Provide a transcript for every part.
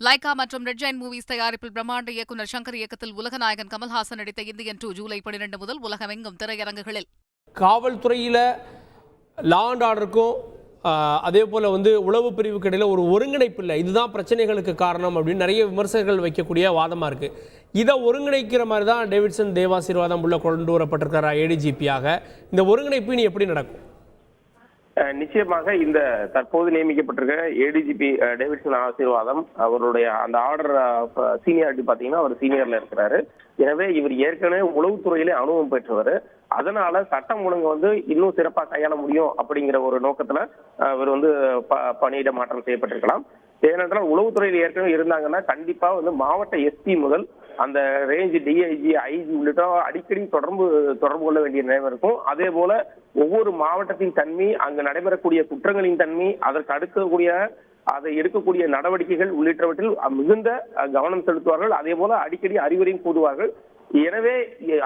Lyca மற்றும் red giant movies தயாரிப்பில் பிரம்மாண்ட இயக்குநர் சங்கர் இயக்கத்தில் உலகநாயகன் கமல்ஹாசன் நடித்த இந்தியன் 2 ஜூலை 12 முதல் உலகமெங்கும் திரையரங்குகளில். காவல்துறையில் லா அண்ட் ஆர்டருக்கும் அதே போல் உளவு பிரிவுக்கு இடையில் ஒரு ஒருங்கிணைப்பு இல்லை, இதுதான் பிரச்சனைகளுக்கு காரணம் அப்படின்னு நிறைய விமர்சகர்கள் வைக்கக்கூடிய வாதமாக இருக்குது. இதை ஒருங்கிணைக்கிற மாதிரி தான் டேவிட்சன் தேவாசீர்வாதம் உள்ள கொண்டு வரப்பட்டிருக்கிற ஏடிஜிபியாக. இந்த ஒருங்கிணைப்பு இனி எப்படி நடக்கும்? நிச்சயமாக இந்த தற்போது நியமிக்கப்பட்டிருக்க ஏடிஜிபி டேவிட்சன் ஆசீர்வாதம் அவருடைய அந்த ஆர்டர் சீனியாரிட்டி பாத்தீங்கன்னா அவர் சீனியர்ல இருக்கிறாரு. எனவே இவர் ஏற்கனவே உளவுத்துறையிலே அனுபவம் பெற்றவர். அதனால சட்டம் ஒழுங்கு இன்னும் சிறப்பாக கையாள முடியும் அப்படிங்கிற ஒரு நோக்கத்துல அவர் பணியிட மாற்றம் செய்யப்பட்டிருக்கலாம். ஏனென்றால் உளவுத்துறையில் ஏற்கனவே இருந்தாங்கன்னா கண்டிப்பா மாவட்ட எஸ்பி முதல் அந்த ரேஞ்ச் டிஐஜி ஐஜி உள்ளிட்ட அடிக்கடி தொடர்பு கொள்ள வேண்டிய நிலைமை இருக்கும். அதே போல ஒவ்வொரு மாவட்டத்தின் தன்மை, அங்கு நடைபெறக்கூடிய குற்றங்களின் தன்மை, அதற்கு அடுக்கக்கூடிய அதை எடுக்கக்கூடிய நடவடிக்கைகள் உள்ளிட்டவற்றில் மிகுந்த கவனம் செலுத்துவார்கள். அதே போல அடிக்கடி அறிவுரையும் கூறுவார்கள். எனவே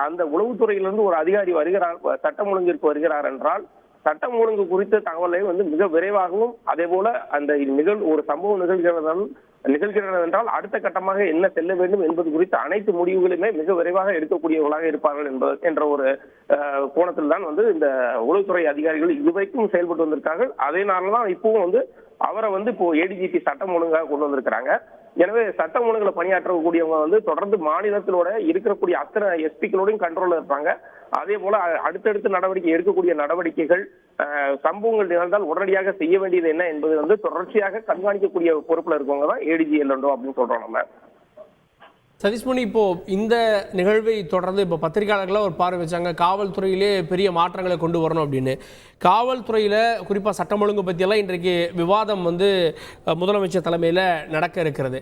அந்த உளவுத்துறையிலிருந்து ஒரு அதிகாரி வருகிறார், சட்டம் ஒழுங்கிற்கு வருகிறார் என்றால் சட்டம் ஒழுங்கு குறித்த தகவலை மிக விரைவாகவும், அதே போல அந்த ஒரு சம்பவம் நிகழ்கிறது என்றால் அடுத்த கட்டமாக என்ன செல்ல வேண்டும் என்பது குறித்த அனைத்து முடிவுகளுமே மிக விரைவாக எடுக்கக்கூடியவர்களாக இருப்பார்கள் என்ற ஒரு கோணத்தில் தான் இந்த உளவுத்துறை அதிகாரிகள் இதுவரைக்கும் செயல்பட்டு வந்திருக்கார்கள். அதேனாலதான் இப்பவும் அவரை இப்போ ஏடிஜிபி சட்டம் ஒழுங்காக கொண்டு வந்திருக்கிறாங்க. எனவே சட்டம் ஒழுங்குல பணியாற்றக்கூடியவங்க தொடர்ந்து மாநிலத்திலோட இருக்கக்கூடிய அத்தனை எஸ்பிக்களோடையும் கண்ட்ரோல்ல இருப்பாங்க. அதே போல அடுத்தடுத்து நடவடிக்கை எடுக்கக்கூடிய நடவடிக்கைகள், சம்பவங்கள் நிகழ்ந்தால் உடனடியாக செய்ய வேண்டியது என்ன என்பது தொடர்ச்சியாக கண்காணிக்கக்கூடிய பொறுப்புல இருக்கவங்க தான் ஏடிஜி அப்படின்னு சொல்றோம் நம்ம. சதீஷ்மணி, இப்போ இந்த நிகழ்வை தொடர்ந்து இப்போ பத்திரிகையாளர்களாக ஒரு பார்வை வச்சாங்க, காவல்துறையிலே பெரிய மாற்றங்களை கொண்டு வரணும் அப்படின்னு. காவல்துறையில் குறிப்பாக சட்டம் ஒழுங்கு பற்றியெல்லாம் இன்றைக்கு விவாதம் முதலமைச்சர் தலைமையில் நடக்க இருக்கிறது.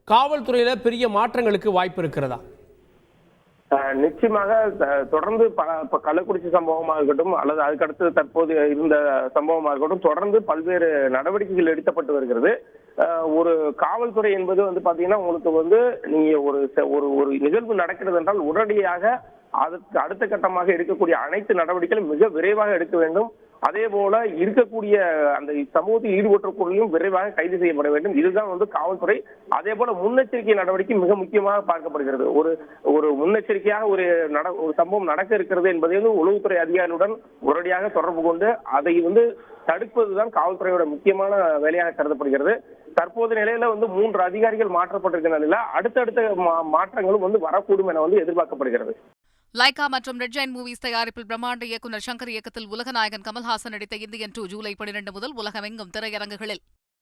காவல்துறையில் பெரிய மாற்றங்களுக்கு வாய்ப்பு இருக்கிறதா? நிச்சயமாக தொடர்ந்து கள்ளக்குறிச்சி சம்பவமாக இருக்கட்டும் அல்லது அதுக்கடுத்து தற்போது இருந்த சம்பவமாக இருக்கட்டும், தொடர்ந்து பல்வேறு நடவடிக்கைகள் எடுக்கப்பட்டு வருகிறது. ஒரு காவல்துறை என்பது பாத்தீங்கன்னா உங்களுக்கு நீங்க ஒரு நிகழ்வு நடக்கிறது என்றால் உடனடியாக அதற்கு அடுத்த கட்டமாக எடுக்கக்கூடிய அனைத்து நடவடிக்கைகளும் மிக விரைவாக எடுக்க வேண்டும். அதே போல இருக்கக்கூடிய அந்த சமூகத்தில் ஈடுபட்டவர்களையும் விரைவாக கைது செய்யப்பட வேண்டும். இதுதான் காவல்துறை. அதே போல முன்னெச்சரிக்கை நடவடிக்கை மிக முக்கியமாக பார்க்கப்படுகிறது. ஒரு முன்னெச்சரிக்கையாக ஒரு சம்பவம் நடக்க இருக்கிறது என்பதை உளவுத்துறை அதிகாரியுடன் உடனடியாக தொடர்பு கொண்டு அதை தடுப்பதுதான் காவல்துறையோட முக்கியமான வேலையாக கருதப்படுகிறது. தற்போது நிலையில 3 அதிகாரிகள் மாற்றப்பட்டிருக்கிற நிலையில அடுத்தடுத்த மாற்றங்களும் வரக்கூடும் என எதிர்பார்க்கப்படுகிறது. லைகா மற்றும் ரெட் ஜெயண்ட் மூவிஸ் தயாரிப்பில் பிரம்மாண்ட இயக்குநர் சங்கர் இயக்கத்தில் உலகநாயகன் கமல்ஹாசன் நடித்த இந்தியன் 2 ஜூலை 12 முதல் உலகமெங்கும் திரையரங்குகளில்.